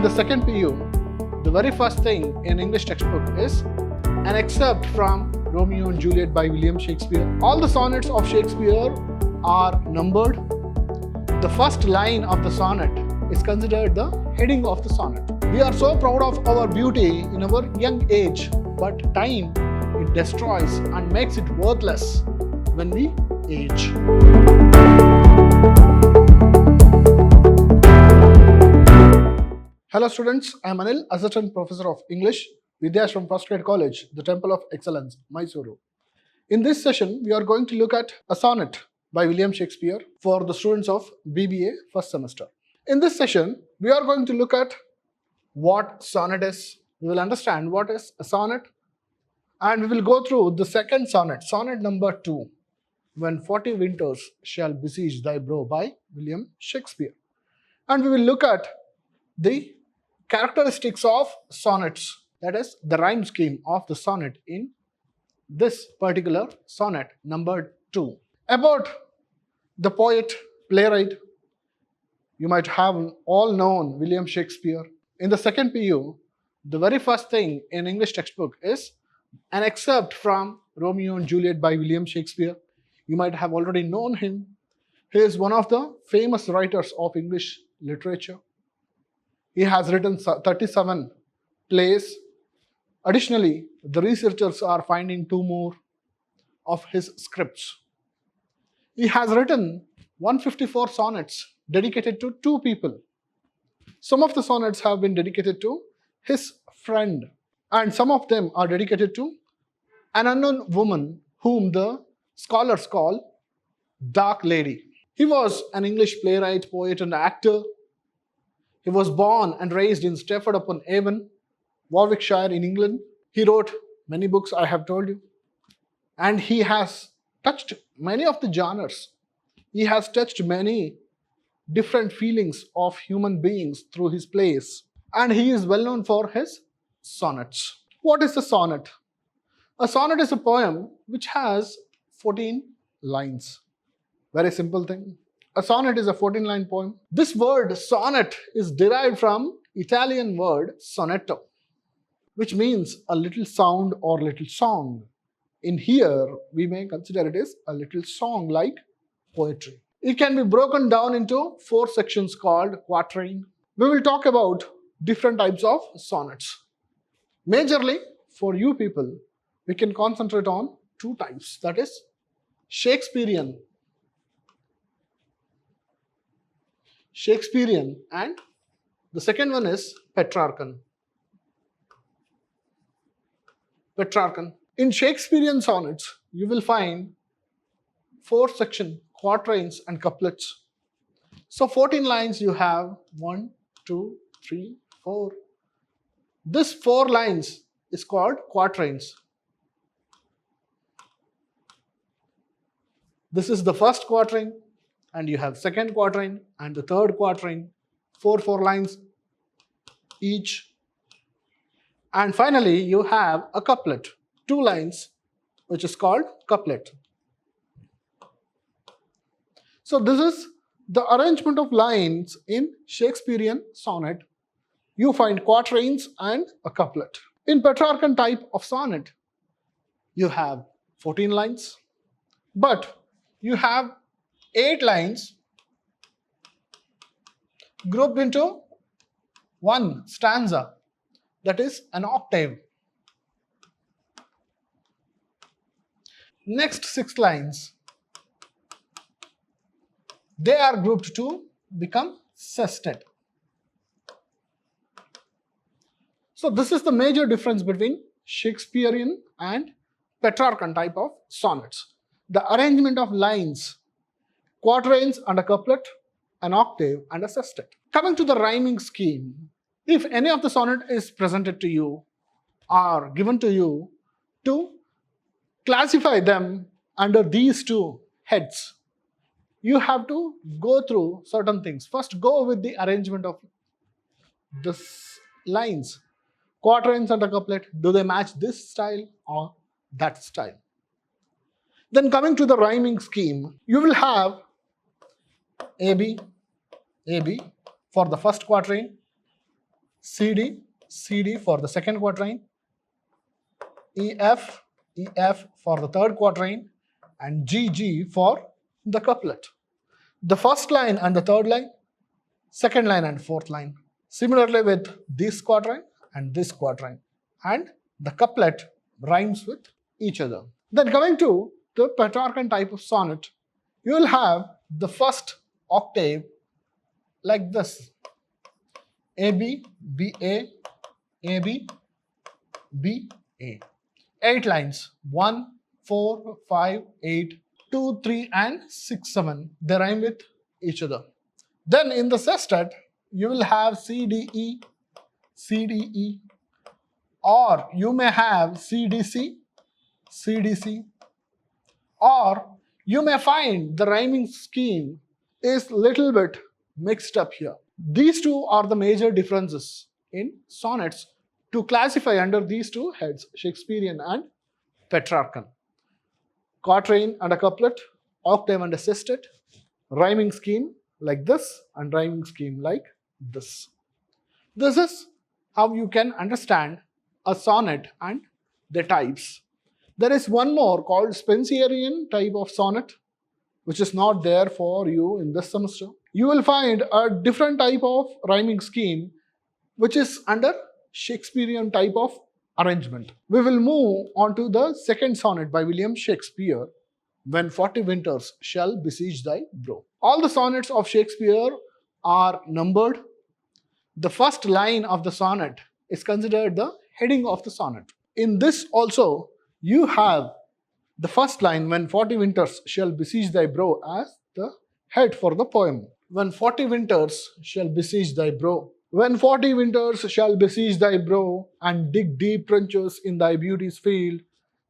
the second PU, the very first thing in English textbook is an excerpt from Romeo and Juliet by William Shakespeare. All the sonnets of Shakespeare are numbered. The first line of the sonnet is considered the heading of the sonnet. We are so proud of our beauty in our young age, but time, it destroys and makes it worthless when we age. Hello students, I am Anil, Assistant Professor of English, Vidhyaashram First Grade College, the Temple of Excellence, MYSURU. In this session, we are going to look at a sonnet by William Shakespeare for the students of B.Ba first semester. In this session, we are going to look at what sonnet is. We will understand what is a sonnet, and we will go through the second sonnet, sonnet number 2, When 40 Winters Shall Besiege Thy Brow by William Shakespeare. And we will look at the characteristics of sonnets, that is the rhyme scheme of the sonnet in this particular sonnet number 2. About the poet, playwright, you might have all known William Shakespeare. In the second PU, the very first thing in English textbook is an excerpt from Romeo and Juliet by William Shakespeare. You might have already known him. He is one of the famous writers of English literature. He has written 37 plays. Additionally, the researchers are finding 2 more of his scripts. He has written 154 sonnets dedicated to 2 people. Some of the sonnets have been dedicated to his friend, and some of them are dedicated to an unknown woman whom the scholars call Dark Lady. He was an English playwright, poet, and actor. He was born and raised in Stratford-upon-Avon, Warwickshire in England. He wrote many books, I have told you, and he has touched many of the genres. He has touched many different feelings of human beings through his plays, and he is well known for his sonnets. What is a sonnet? A sonnet is a poem which has 14 lines. Very simple thing. A sonnet is a 14-line poem. This word sonnet is derived from Italian word sonetto, which means a little sound or little song. In here, we may consider it as a little song like poetry. It can be broken down into 4 sections called quatrain. We will talk about different types of sonnets. Majorly, for you people, we can concentrate on 2 types, that is Shakespearean and the second one is Petrarchan. In Shakespearean sonnets, you will find 4 sections, quatrains and couplets. So 14 lines you have 1, 2, 3, 4. This 4 lines is called quatrains. This is the first quatrain, and you have second quatrain and the third quatrain, 4 lines each. And finally, you have a couplet, 2 lines, which is called couplet. So this is the arrangement of lines in Shakespearean sonnet. You find quatrains and a couplet. In Petrarchan type of sonnet, you have 14 lines, but you have 8 lines grouped into 1 stanza, that is an octave. Next 6 lines, they are grouped to become sestet. So this is the major difference between Shakespearean and Petrarchan type of sonnets. The arrangement of lines, quatrains and a couplet, an octave and a sestet. Coming to the rhyming scheme, if any of the sonnet is presented to you or given to you, to classify them under these 2 heads, you have to go through certain things. First, go with the arrangement of the lines. Quatrains and a couplet, do they match this style or that style? Then coming to the rhyming scheme, you will have AB for the first quatrain, CD, CD for the second quatrain, EF, EF for the third quatrain, and GG for the couplet. The first line and the third line, second line and fourth line. Similarly with this quatrain and this quatrain. And the couplet rhymes with each other. Then coming to the Petrarchan type of sonnet, you will have the first octave like this. AB, BA, AB, BA. 8 lines. 1, 4, 5, 8, 2, 3 and 6, 7. They rhyme with each other. Then in the sestet, you will have CDE, CDE, or you may have CDC, CDC, or you may find the rhyming scheme is little bit mixed up here. These two are the major differences in sonnets to classify under these two heads, Shakespearean and Petrarchan. Quatrain and a couplet, octave and a sestet, rhyming scheme like this and rhyming scheme like this. This is how you can understand a sonnet and the types. There is one more called Spenserian type of sonnet, which is not there for you in this semester. You will find a different type of rhyming scheme, which is under Shakespearean type of arrangement. We will move on to the second sonnet by William Shakespeare, When 40 Winters Shall Besiege Thy Brow. All the sonnets of Shakespeare are numbered. The first line of the sonnet is considered the heading of the sonnet. In this also, you have the first line, When 40 Winters Shall Besiege Thy Brow, as the head for the poem. When 40 winters shall besiege thy brow. When 40 winters shall besiege thy brow, and dig deep trenches in thy beauty's field,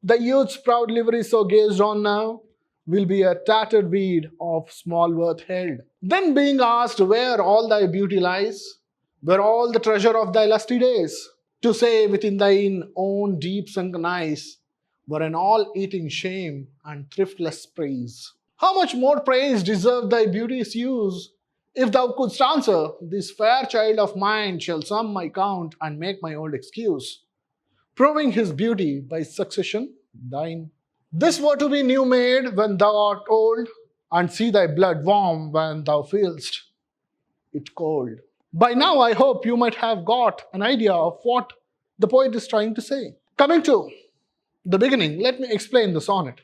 the youth's proud livery so gazed on now will be a tattered weed of small worth held. Then being asked where all thy beauty lies, where all the treasure of thy lusty days, to say within thine own deep sunken eyes, were an all-eating shame and thriftless praise. How much more praise deserved thy beauty's use, if thou couldst answer, this fair child of mine shall sum my count and make my old excuse, proving his beauty by succession thine. This were to be new made when thou art old, and see thy blood warm when thou feelst it cold. By now I hope you might have got an idea of what the poet is trying to say. Coming to the beginning, let me explain the sonnet.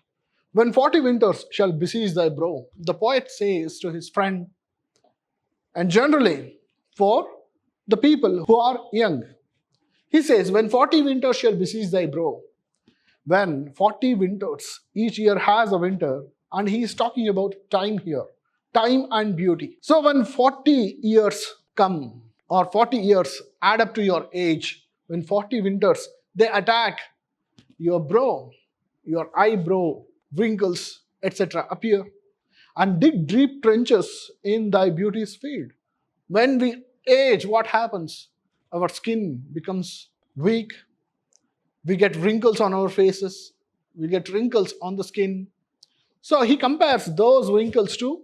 When 40 winters shall besiege thy brow, the poet says to his friend, and generally for the people who are young, he says, when 40 winters shall besiege thy brow. When 40 winters, each year has a winter, and he is talking about time here, time and beauty. So when 40 years come, or 40 years add up to your age, when 40 winters, they attack your brow, your eyebrow, wrinkles, etc. appear, and dig deep trenches in thy beauty's field. When we age, what happens? Our skin becomes weak, we get wrinkles on our faces, we get wrinkles on the skin. So he compares those wrinkles to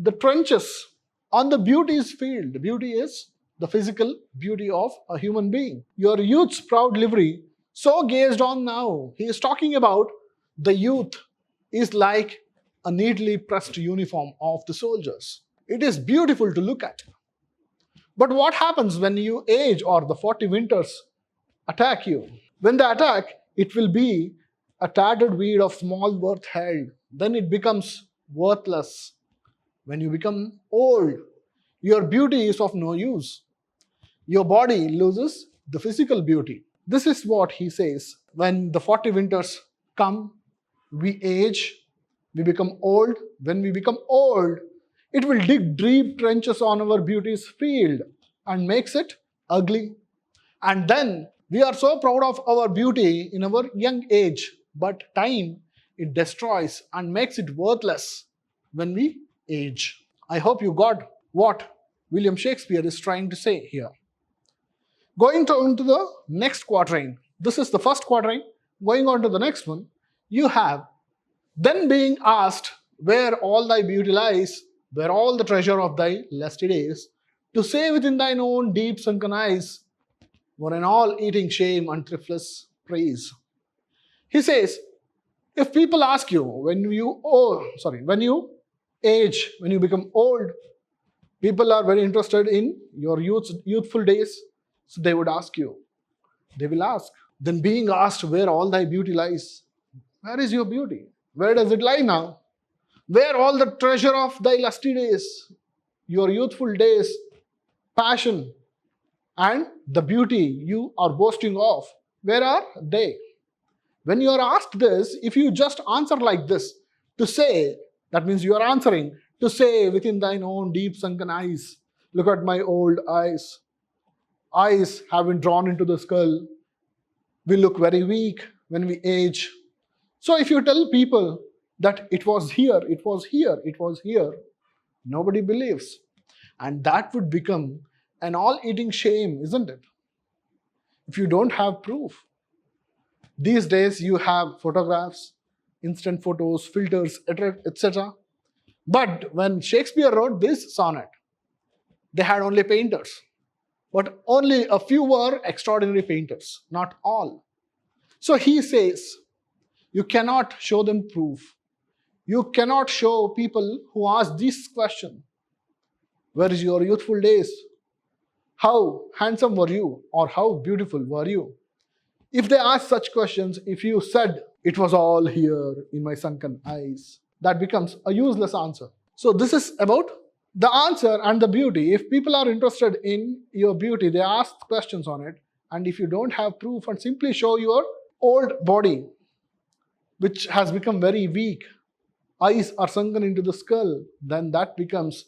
the trenches on the beauty's field. The beauty is the physical beauty of a human being. Your youth's proud livery, so gazed on now. He is talking about the youth is like a neatly pressed uniform of the soldiers. It is beautiful to look at. But what happens when you age or the 40 winters attack you? When they attack, it will be a tattered weed of small worth held. Then it becomes worthless. When you become old, your beauty is of no use. Your body loses the physical beauty. This is what he says. When the 40 winters come, we age, we become old. When we become old, it will dig deep trenches on our beauty's field and makes it ugly. And then we are so proud of our beauty in our young age, but time, it destroys and makes it worthless when we age. I hope you got what William Shakespeare is trying to say here. Going on to the next quatrain. This is the first quatrain. Going on to the next one, you have, then being asked where all thy beauty lies, where all the treasure of thy lusty days, to say within thine own deep sunken eyes, were an all-eating shame and thriftless praise. He says, if people ask you when you age, when you become old, people are very interested in your youthful days, so they would ask you. They will ask. Then being asked where all thy beauty lies, where is your beauty? Where does it lie now? Where all the treasure of thy lusty days, your youthful days, passion, and the beauty you are boasting of, where are they? When you are asked this, if you just answer like this, to say, that means you are answering, to say within thine own deep sunken eyes, look at my old eyes. Eyes have been drawn into the skull. We look very weak when we age. So if you tell people that it was here, it was here, it was here, nobody believes. And that would become an all-eating shame, isn't it? If you don't have proof. These days you have photographs, instant photos, filters, etc. But when Shakespeare wrote this sonnet, they had only painters. But only a few were extraordinary painters, not all. So he says, you cannot show them proof. You cannot show people who ask this question, where is your youthful days? How handsome were you? Or how beautiful were you? If they ask such questions, if you said, it was all here in my sunken eyes, that becomes a useless answer. So this is about the answer and the beauty. If people are interested in your beauty, they ask questions on it. And if you don't have proof and simply show your old body, which has become very weak, eyes are sunken into the skull, then that becomes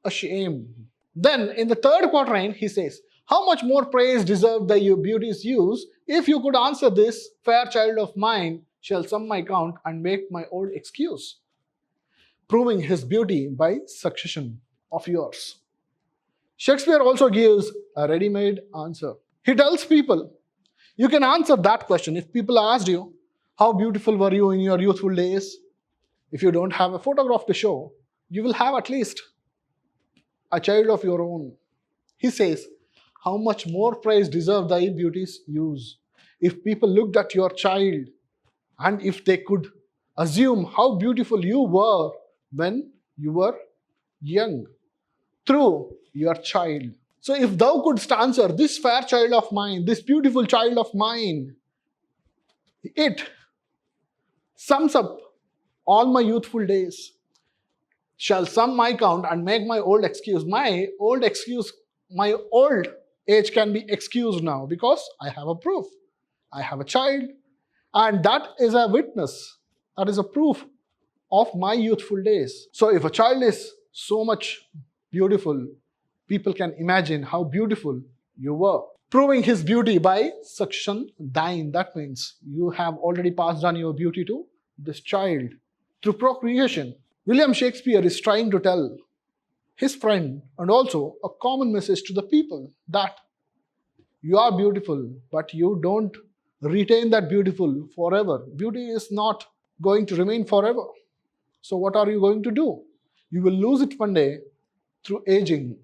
a shame. Then in the third quatrain, he says, how much more praise deserve thy beauty's use? If you could answer this, fair child of mine shall sum my count and make my old excuse. Proving his beauty by succession of yours. Shakespeare also gives a ready-made answer. He tells people, you can answer that question. If people asked you, how beautiful were you in your youthful days? If you don't have a photograph to show, you will have at least a child of your own. He says, how much more praise deserve thy beauty's use? If people looked at your child and if they could assume how beautiful you were when you were young through your child. So if thou couldst answer, this fair child of mine, this beautiful child of mine, it sums up all my youthful days, shall sum my count and make my old excuse. My old age can be excused now because I have a proof. I have a child, and that is a witness. That is a proof of my youthful days. So if a child is so much beautiful, people can imagine how beautiful you were. Proving his beauty by succession thine. That means you have already passed on your beauty to this child through procreation. William Shakespeare is trying to tell his friend and also a common message to the people that you are beautiful, but you don't retain that beautiful forever. Beauty is not going to remain forever. So what are you going to do? You will lose it one day through aging.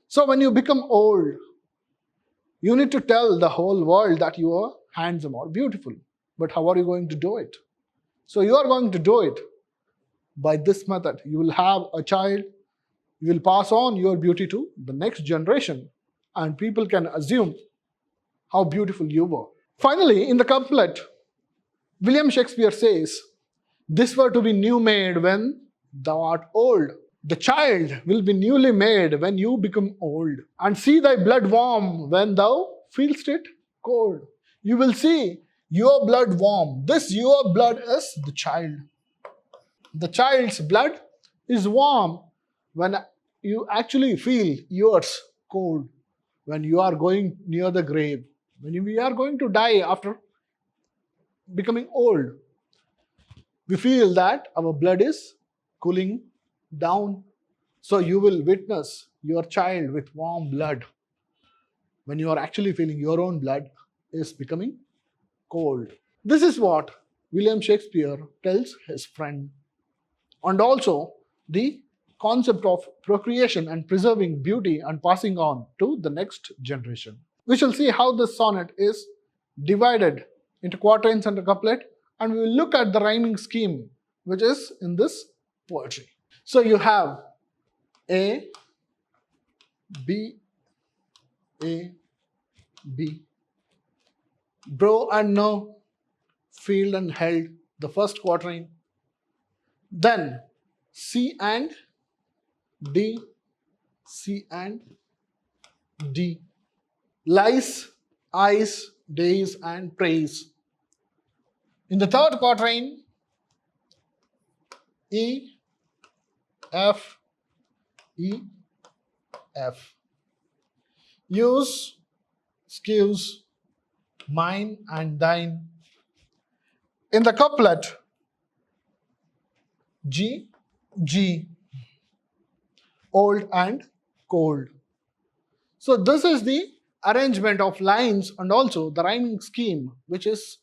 So when you become old, you need to tell the whole world that you are handsome or beautiful. But how are you going to do it? So you are going to do it by this method. You will have a child, you will pass on your beauty to the next generation, and people can assume how beautiful you were. Finally, in the couplet, William Shakespeare says, this were to be new made when thou art old. The child will be newly made when you become old, and see thy blood warm when thou feelst it cold. You will see your blood warm. This your blood is the child. The child's blood is warm when you actually feel yours cold, when you are going near the grave, when we are going to die after becoming old. We feel that our blood is cooling down. So you will witness your child with warm blood when you are actually feeling your own blood is becoming cold. This is what William Shakespeare tells his friend. And also the concept of procreation and preserving beauty and passing on to the next generation. We shall see how this sonnet is divided into quatrains and a couplet, and we will look at the rhyming scheme which is in this poetry. So you have A, B, A, B. Bro and no, field and held, the first quatrain. Then C and D, C and D. Lies, eyes, days and praise. In the third quatrain, E, F, E, F. Use, excuse, mine and thine. In the couplet, G, G, old and cold. So this is the arrangement of lines and also the rhyming scheme which is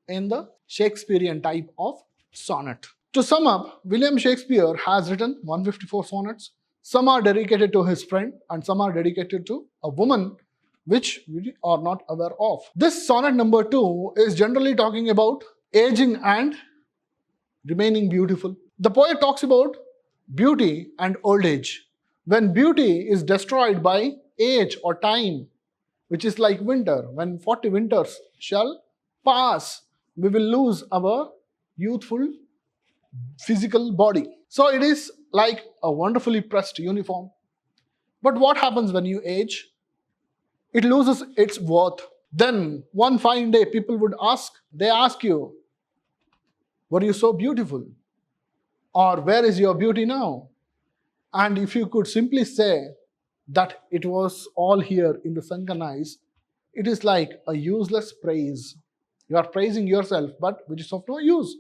in the Shakespearean type of sonnet. To sum up, William Shakespeare has written 154 sonnets. Some are dedicated to his friend and some are dedicated to a woman which we are not aware of. This sonnet number 2 is generally talking about aging and remaining beautiful. The poet talks about beauty and old age. When beauty is destroyed by age or time, which is like winter, when 40 winters shall pass, we will lose our youthful physical body. So it is like a wonderfully pressed uniform. But what happens when you age? It loses its worth. Then one fine day people would ask, they ask you, were you so beautiful? Or where is your beauty now? And if you could simply say that it was all here in the sunken eyes, it is like a useless praise. You are praising yourself, but which is of no use.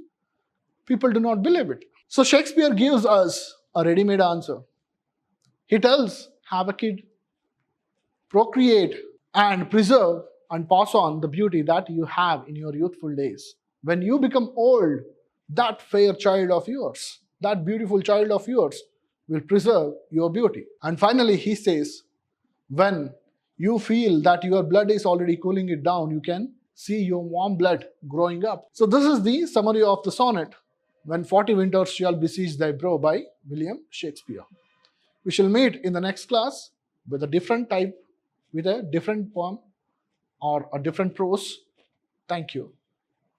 People do not believe it. So Shakespeare gives us a ready-made answer. He tells, have a kid, procreate and preserve and pass on the beauty that you have in your youthful days. When you become old, that fair child of yours, that beautiful child of yours will preserve your beauty. And finally, he says, when you feel that your blood is already cooling it down, you can see your warm blood growing up. So this is the summary of the sonnet, When 40 Winters Shall Besiege Thy Brow by William Shakespeare. We shall meet in the next class with a different type, with a different poem or a different prose. Thank you.